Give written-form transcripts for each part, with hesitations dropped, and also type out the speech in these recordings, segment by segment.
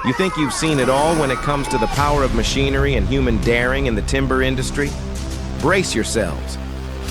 You think you've seen it all when it comes to the power of machinery and human daring in the timber industry? Brace yourselves,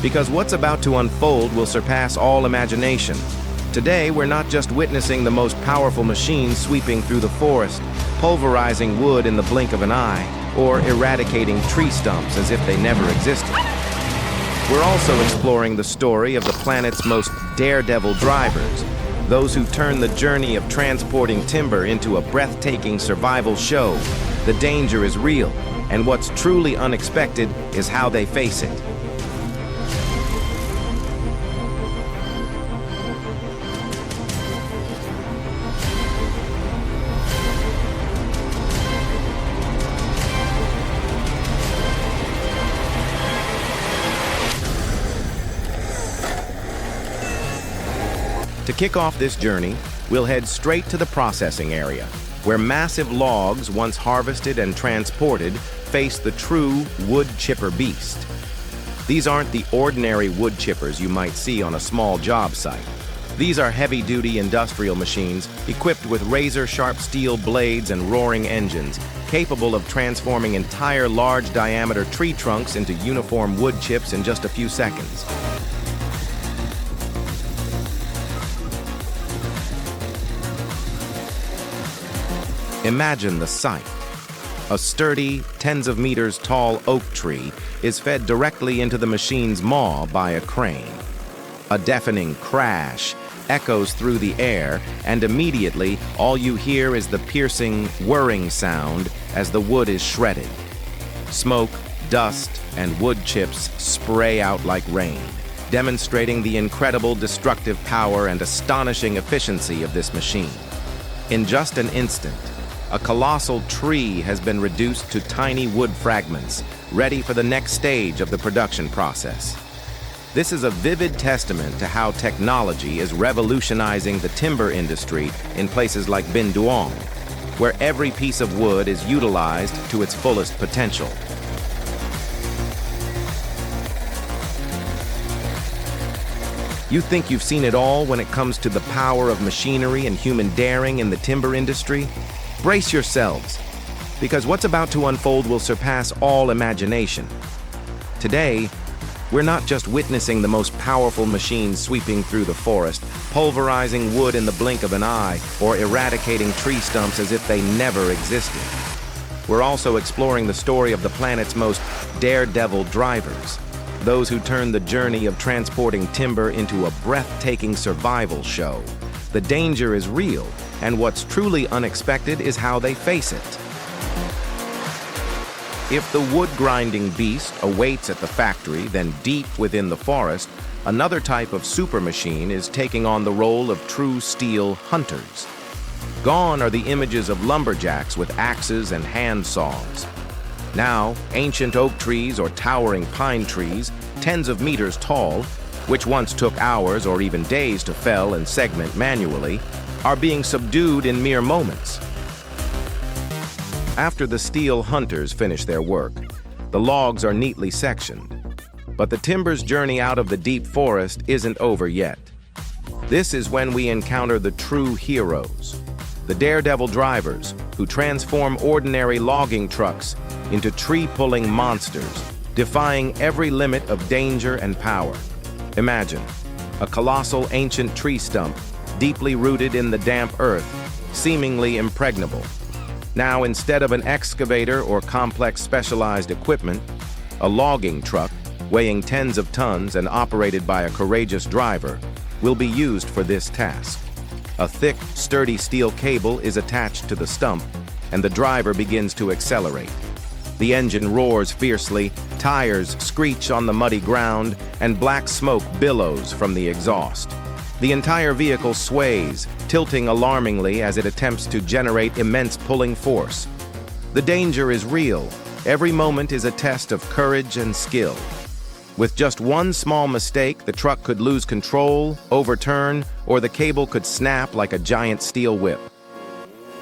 because what's about to unfold will surpass all imagination. Today, we're not just witnessing the most powerful machine sweeping through the forest, pulverizing wood in the blink of an eye, or eradicating tree stumps as if they never existed. We're also exploring the story of the planet's most daredevil drivers, those who turn the journey of transporting timber into a breathtaking survival show. The danger is real, and what's truly unexpected is how they face it. To kick off this journey, we'll head straight to the processing area, where massive logs, once harvested and transported, face the true wood chipper beast. These aren't the ordinary wood chippers you might see on a small job site. These are heavy-duty industrial machines equipped with razor-sharp steel blades and roaring engines, capable of transforming entire large-diameter tree trunks into uniform wood chips in just a few seconds. Imagine the sight. A sturdy, tens of meters tall oak tree is fed directly into the machine's maw by a crane. A deafening crash echoes through the air, and immediately all you hear is the piercing, whirring sound as the wood is shredded. Smoke, dust, and wood chips spray out like rain, demonstrating the incredible destructive power and astonishing efficiency of this machine. In just an instant, a colossal tree has been reduced to tiny wood fragments, ready for the next stage of the production process. This is a vivid testament to how technology is revolutionizing the timber industry in places like Binh Duong, where every piece of wood is utilized to its fullest potential. You think you've seen it all when it comes to the power of machinery and human daring in the timber industry? Brace yourselves, because what's about to unfold will surpass all imagination. Today, we're not just witnessing the most powerful machine sweeping through the forest, pulverizing wood in the blink of an eye, or eradicating tree stumps as if they never existed. We're also exploring the story of the planet's most daredevil drivers, those who turn the journey of transporting timber into a breathtaking survival show. The danger is real, and what's truly unexpected is how they face it. If the wood-grinding beast awaits at the factory, then deep within the forest, another type of super machine is taking on the role of true steel hunters. Gone are the images of lumberjacks with axes and hand saws. Now, ancient oak trees or towering pine trees, tens of meters tall, which once took hours or even days to fell and segment manually, are being subdued in mere moments. After the steel hunters finish their work, the logs are neatly sectioned. But the timber's journey out of the deep forest isn't over yet. This is when we encounter the true heroes, the daredevil drivers who transform ordinary logging trucks into tree-pulling monsters, defying every limit of danger and power. Imagine a colossal ancient tree stump, deeply rooted in the damp earth, seemingly impregnable. Now, instead of an excavator or complex specialized equipment, a logging truck, weighing tens of tons and operated by a courageous driver, will be used for this task. A thick, sturdy steel cable is attached to the stump, and the driver begins to accelerate. The engine roars fiercely, tires screech on the muddy ground, and black smoke billows from the exhaust. The entire vehicle sways, tilting alarmingly as it attempts to generate immense pulling force. The danger is real. Every moment is a test of courage and skill. With just one small mistake, the truck could lose control, overturn, or the cable could snap like a giant steel whip.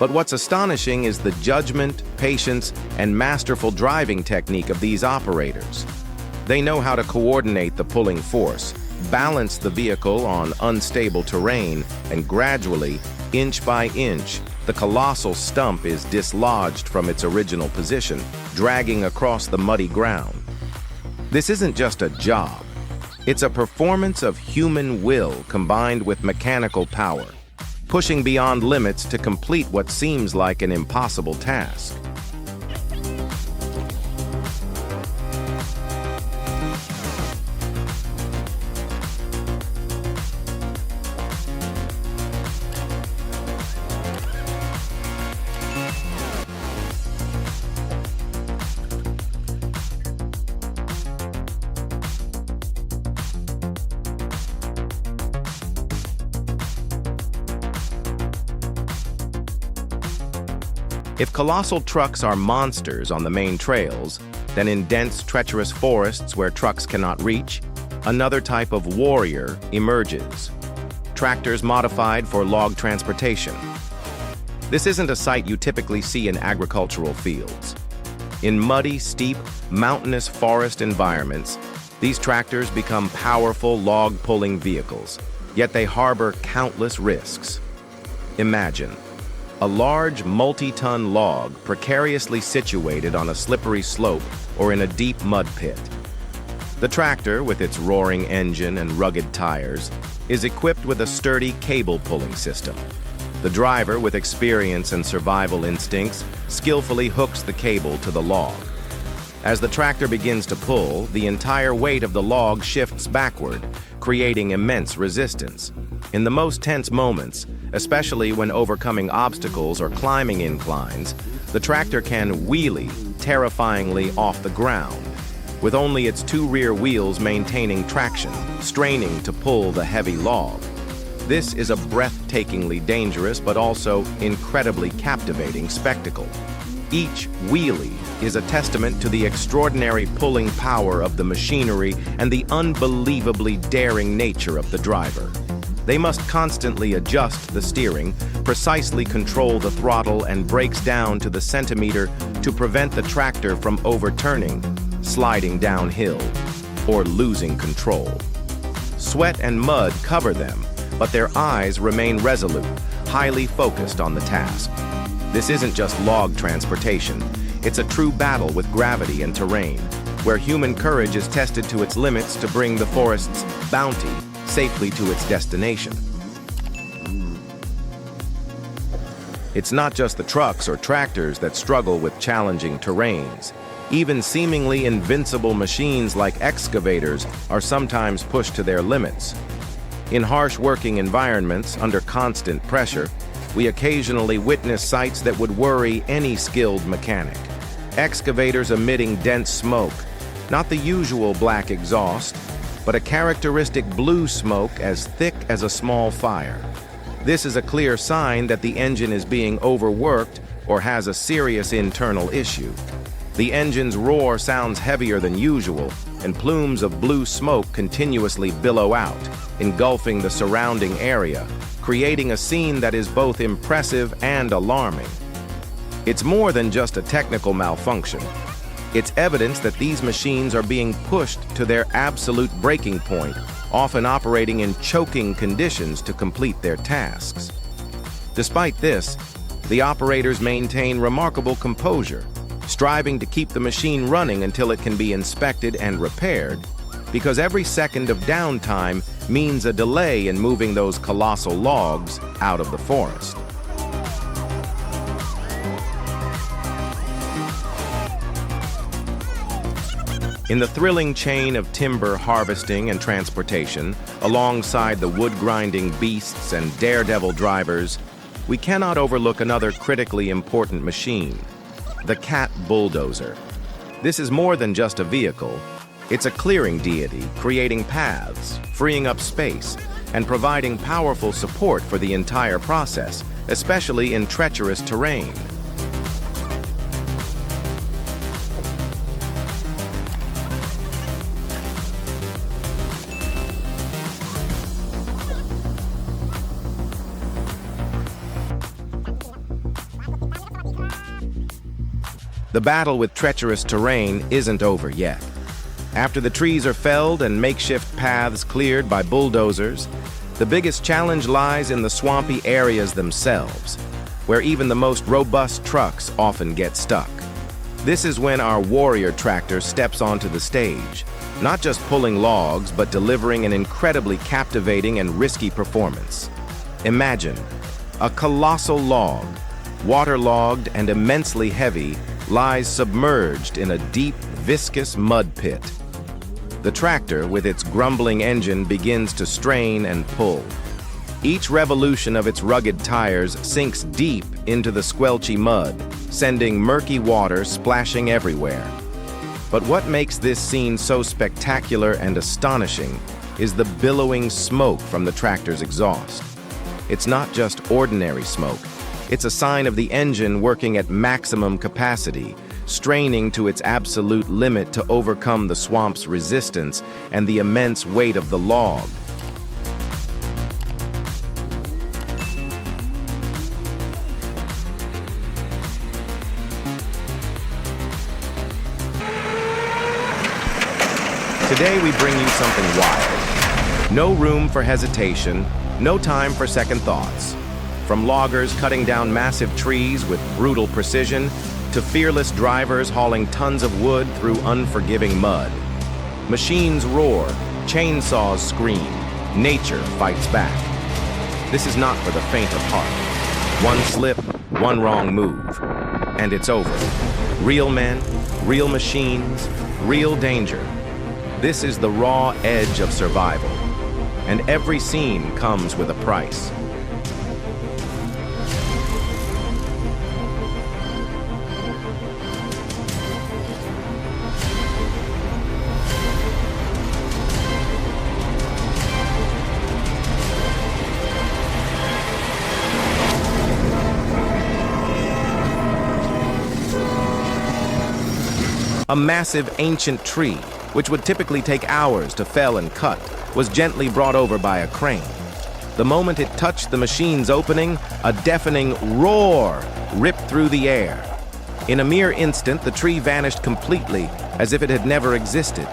But what's astonishing is the judgment, patience, and masterful driving technique of these operators. They know how to coordinate the pulling force, balance the vehicle on unstable terrain, and gradually, inch by inch, the colossal stump is dislodged from its original position, dragging across the muddy ground. This isn't just a job. It's a performance of human will combined with mechanical power, pushing beyond limits to complete what seems like an impossible task. If colossal trucks are monsters on the main trails, then in dense, treacherous forests where trucks cannot reach, another type of warrior emerges. Tractors modified for log transportation. This isn't a sight you typically see in agricultural fields. In muddy, steep, mountainous forest environments, these tractors become powerful log-pulling vehicles, yet they harbor countless risks. Imagine a large multi-ton log precariously situated on a slippery slope or in a deep mud pit. The tractor, with its roaring engine and rugged tires, is equipped with a sturdy cable-pulling system. The driver, with experience and survival instincts, skillfully hooks the cable to the log. As the tractor begins to pull, the entire weight of the log shifts backward, creating immense resistance. In the most tense moments, especially when overcoming obstacles or climbing inclines, the tractor can wheelie terrifyingly off the ground, with only its two rear wheels maintaining traction, straining to pull the heavy log. This is a breathtakingly dangerous but also incredibly captivating spectacle. Each wheelie is a testament to the extraordinary pulling power of the machinery and the unbelievably daring nature of the driver. They must constantly adjust the steering, precisely control the throttle and brakes down to the centimeter to prevent the tractor from overturning, sliding downhill, or losing control. Sweat and mud cover them, but their eyes remain resolute, highly focused on the task. This isn't just log transportation. It's a true battle with gravity and terrain, where human courage is tested to its limits to bring the forest's bounty safely to its destination. It's not just the trucks or tractors that struggle with challenging terrains. Even seemingly invincible machines like excavators are sometimes pushed to their limits. In harsh working environments, under constant pressure, we occasionally witness sights that would worry any skilled mechanic. Excavators emitting dense smoke, not the usual black exhaust, but a characteristic blue smoke as thick as a small fire. This is a clear sign that the engine is being overworked or has a serious internal issue. The engine's roar sounds heavier than usual, and plumes of blue smoke continuously billow out, engulfing the surrounding area, creating a scene that is both impressive and alarming. It's more than just a technical malfunction. It's evidence that these machines are being pushed to their absolute breaking point, often operating in choking conditions to complete their tasks. Despite this, the operators maintain remarkable composure, striving to keep the machine running until it can be inspected and repaired, because every second of downtime means a delay in moving those colossal logs out of the forest. In the thrilling chain of timber harvesting and transportation, alongside the wood-grinding beasts and daredevil drivers, we cannot overlook another critically important machine, the cat bulldozer. This is more than just a vehicle. It's a clearing deity, creating paths, freeing up space, and providing powerful support for the entire process, especially in treacherous terrain. The battle with treacherous terrain isn't over yet. After the trees are felled and makeshift paths cleared by bulldozers, the biggest challenge lies in the swampy areas themselves. where even the most robust trucks often get stuck. This is when our warrior tractor steps onto the stage, not just pulling logs, but delivering an incredibly captivating and risky performance. Imagine a colossal log, waterlogged and immensely heavy, lies submerged in a deep, viscous mud pit. The tractor, with its grumbling engine, begins to strain and pull. Each revolution of its rugged tires sinks deep into the squelchy mud, sending murky water splashing everywhere. But what makes this scene so spectacular and astonishing is the billowing smoke from the tractor's exhaust. It's not just ordinary smoke. It's a sign of the engine working at maximum capacity, straining to its absolute limit to overcome the swamp's resistance and the immense weight of the log. Today we bring you something wild. No room for hesitation, no time for second thoughts. From loggers cutting down massive trees with brutal precision, to fearless drivers hauling tons of wood through unforgiving mud. Machines roar, chainsaws scream, nature fights back. This is not for the faint of heart. One slip, one wrong move, and it's over. Real men, real machines, real danger. This is the raw edge of survival, and every scene comes with a price. A massive ancient tree, which would typically take hours to fell and cut, was gently brought over by a crane. The moment it touched the machine's opening, a deafening roar ripped through the air. In a mere instant, the tree vanished completely, as if it had never existed.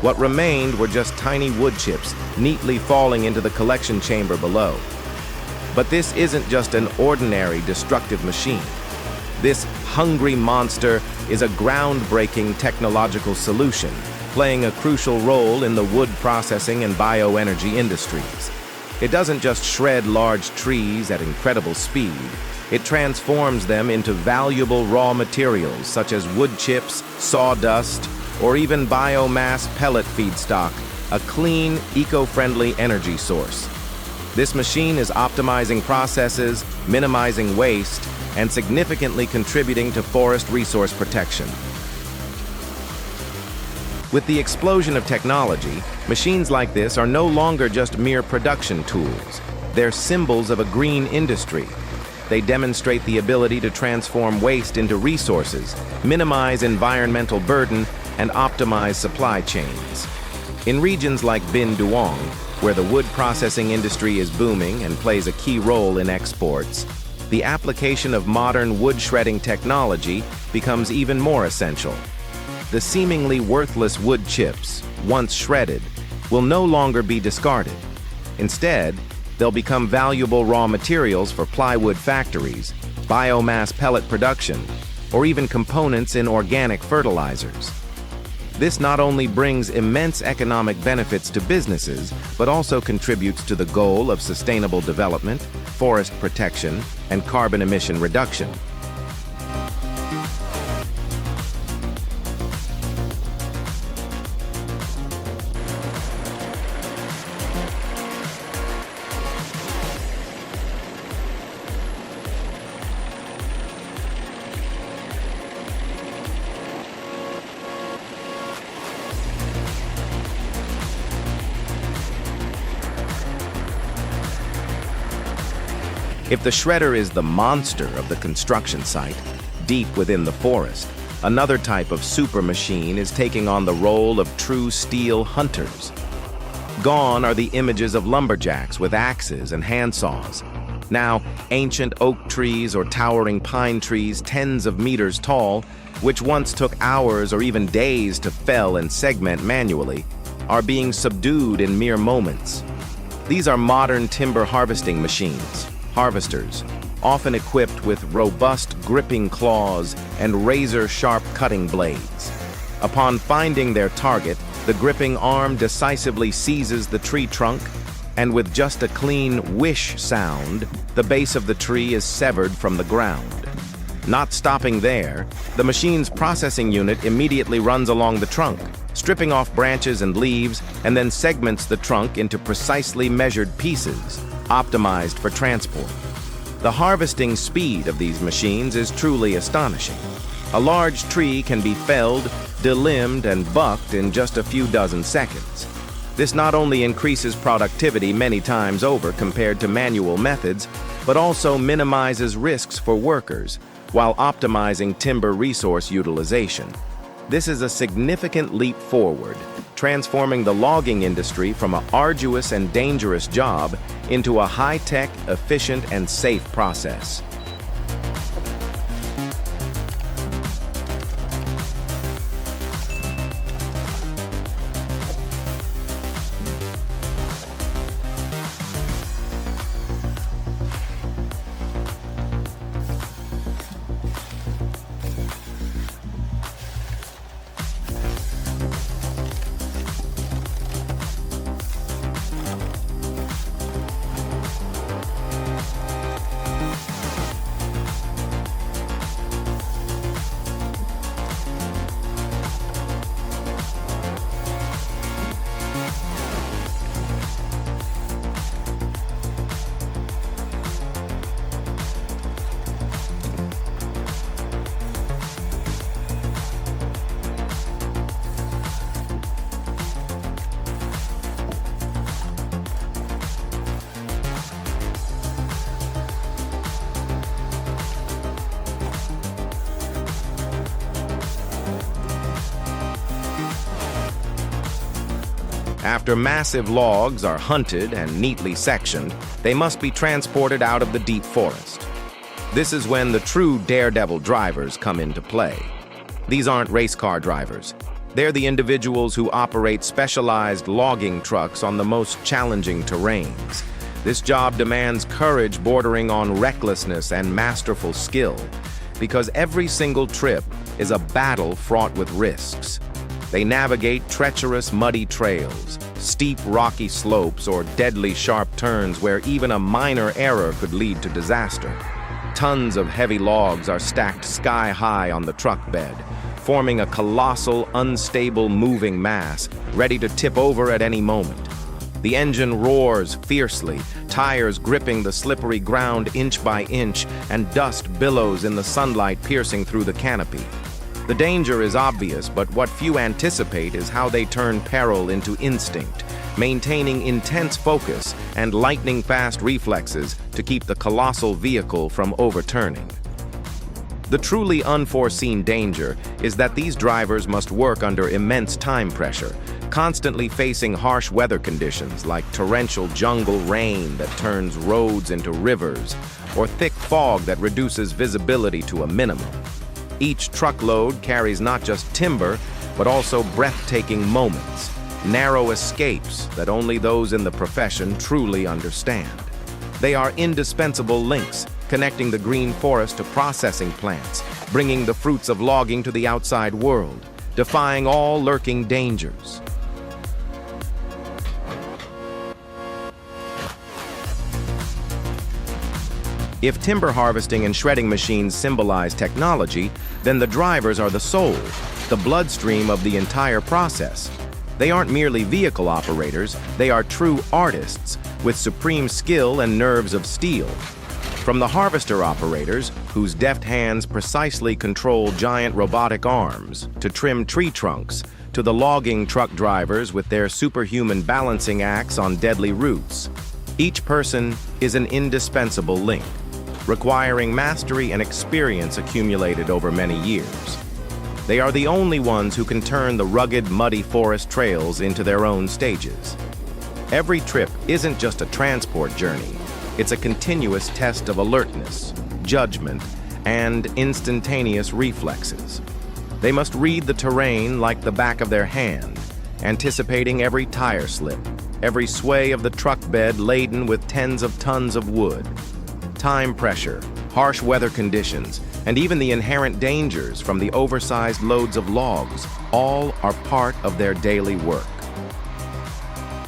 What remained were just tiny wood chips, neatly falling into the collection chamber below. But this isn't just an ordinary destructive machine. This hungry monster is a groundbreaking technological solution, playing a crucial role in the wood processing and bioenergy industries. It doesn't just shred large trees at incredible speed, it transforms them into valuable raw materials such as wood chips, sawdust, or even biomass pellet feedstock, a clean, eco-friendly energy source. This machine is optimizing processes, minimizing waste, and significantly contributing to forest resource protection. With the explosion of technology, machines like this are no longer just mere production tools. They're symbols of a green industry. They demonstrate the ability to transform waste into resources, minimize environmental burden, and optimize supply chains. In regions like Binh Duong, where the wood processing industry is booming and plays a key role in exports, the application of modern wood shredding technology becomes even more essential. The seemingly worthless wood chips, once shredded, will no longer be discarded. Instead, they'll become valuable raw materials for plywood factories, biomass pellet production, or even components in organic fertilizers. This not only brings immense economic benefits to businesses, but also contributes to the goal of sustainable development, forest protection, and carbon emission reduction. If the shredder is the monster of the construction site, deep within the forest, another type of super machine is taking on the role of true steel hunters. Gone are the images of lumberjacks with axes and handsaws. Now, ancient oak trees or towering pine trees tens of meters tall, which once took hours or even days to fell and segment manually, are being subdued in mere moments. These are modern timber harvesting machines, harvesters, often equipped with robust gripping claws and razor-sharp cutting blades. Upon finding their target, the gripping arm decisively seizes the tree trunk, and with just a clean whish sound, the base of the tree is severed from the ground. Not stopping there, the machine's processing unit immediately runs along the trunk, stripping off branches and leaves, and then segments the trunk into precisely measured pieces, optimized for transport. The harvesting speed of these machines is truly astonishing. A large tree can be felled, delimbed, and bucked in just a few dozen seconds. This not only increases productivity many times over compared to manual methods, but also minimizes risks for workers, while optimizing timber resource utilization. This is a significant leap forward, transforming the logging industry from an arduous and dangerous job into a high-tech, efficient, and safe process. After massive logs are hunted and neatly sectioned, they must be transported out of the deep forest. This is when the true daredevil drivers come into play. These aren't race car drivers. They're the individuals who operate specialized logging trucks on the most challenging terrains. This job demands courage bordering on recklessness and masterful skill, because every single trip is a battle fraught with risks. They navigate treacherous, muddy trails, steep, rocky slopes, or deadly sharp turns where even a minor error could lead to disaster. Tons of heavy logs are stacked sky-high on the truck bed, forming a colossal, unstable moving mass, ready to tip over at any moment. The engine roars fiercely, tires gripping the slippery ground inch by inch, and dust billows in the sunlight piercing through the canopy. The danger is obvious, but what few anticipate is how they turn peril into instinct, maintaining intense focus and lightning-fast reflexes to keep the colossal vehicle from overturning. The truly unforeseen danger is that these drivers must work under immense time pressure, constantly facing harsh weather conditions like torrential jungle rain that turns roads into rivers, or thick fog that reduces visibility to a minimum. Each truckload carries not just timber, but also breathtaking moments, narrow escapes that only those in the profession truly understand. They are indispensable links, connecting the green forest to processing plants, bringing the fruits of logging to the outside world, defying all lurking dangers. If timber harvesting and shredding machines symbolize technology, then the drivers are the soul, the bloodstream of the entire process. They aren't merely vehicle operators, they are true artists with supreme skill and nerves of steel. From the harvester operators, whose deft hands precisely control giant robotic arms to trim tree trunks, to the logging truck drivers with their superhuman balancing acts on deadly roots. Each person is an indispensable link, requiring mastery and experience accumulated over many years. They are the only ones who can turn the rugged, muddy forest trails into their own stages. Every trip isn't just a transport journey, it's a continuous test of alertness, judgment, and instantaneous reflexes. They must read the terrain like the back of their hand, anticipating every tire slip, every sway of the truck bed laden with tens of tons of wood. Time pressure, harsh weather conditions, and even the inherent dangers from the oversized loads of logs, all are part of their daily work.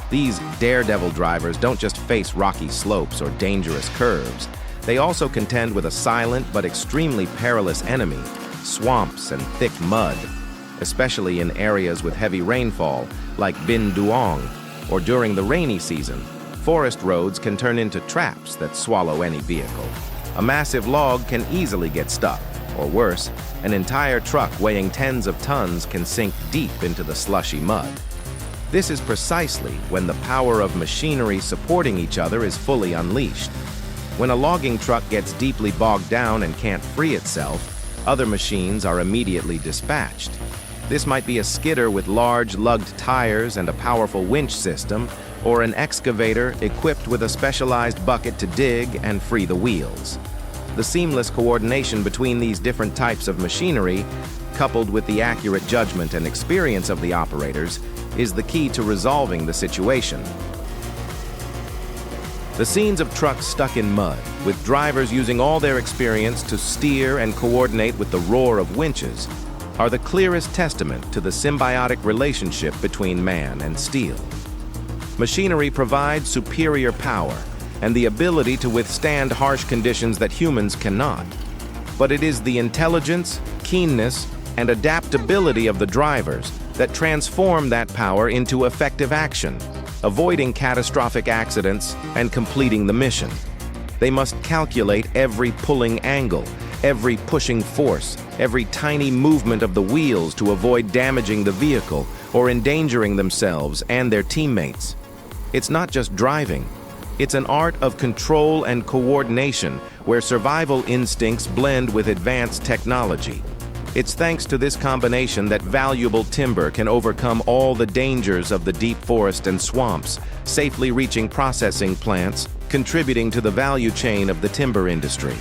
These daredevil drivers don't just face rocky slopes or dangerous curves. They also contend with a silent but extremely perilous enemy, swamps and thick mud, especially in areas with heavy rainfall like Bin Duong, or during the rainy season. Forest roads can turn into traps that swallow any vehicle. A massive log can easily get stuck, or worse, an entire truck weighing tens of tons can sink deep into the slushy mud. This is precisely when the power of machinery supporting each other is fully unleashed. When a logging truck gets deeply bogged down and can't free itself, other machines are immediately dispatched. This might be a skidder with large lugged tires and a powerful winch system, or an excavator equipped with a specialized bucket to dig and free the wheels. The seamless coordination between these different types of machinery, coupled with the accurate judgment and experience of the operators, is the key to resolving the situation. The scenes of trucks stuck in mud, with drivers using all their experience to steer and coordinate with the roar of winches, are the clearest testament to the symbiotic relationship between man and steel. Machinery provides superior power and the ability to withstand harsh conditions that humans cannot. But it is the intelligence, keenness, and adaptability of the drivers that transform that power into effective action, avoiding catastrophic accidents and completing the mission. They must calculate every pulling angle, every pushing force, every tiny movement of the wheels to avoid damaging the vehicle or endangering themselves and their teammates. It's not just driving. It's an art of control and coordination where survival instincts blend with advanced technology. It's thanks to this combination that valuable timber can overcome all the dangers of the deep forest and swamps, safely reaching processing plants, contributing to the value chain of the timber industry.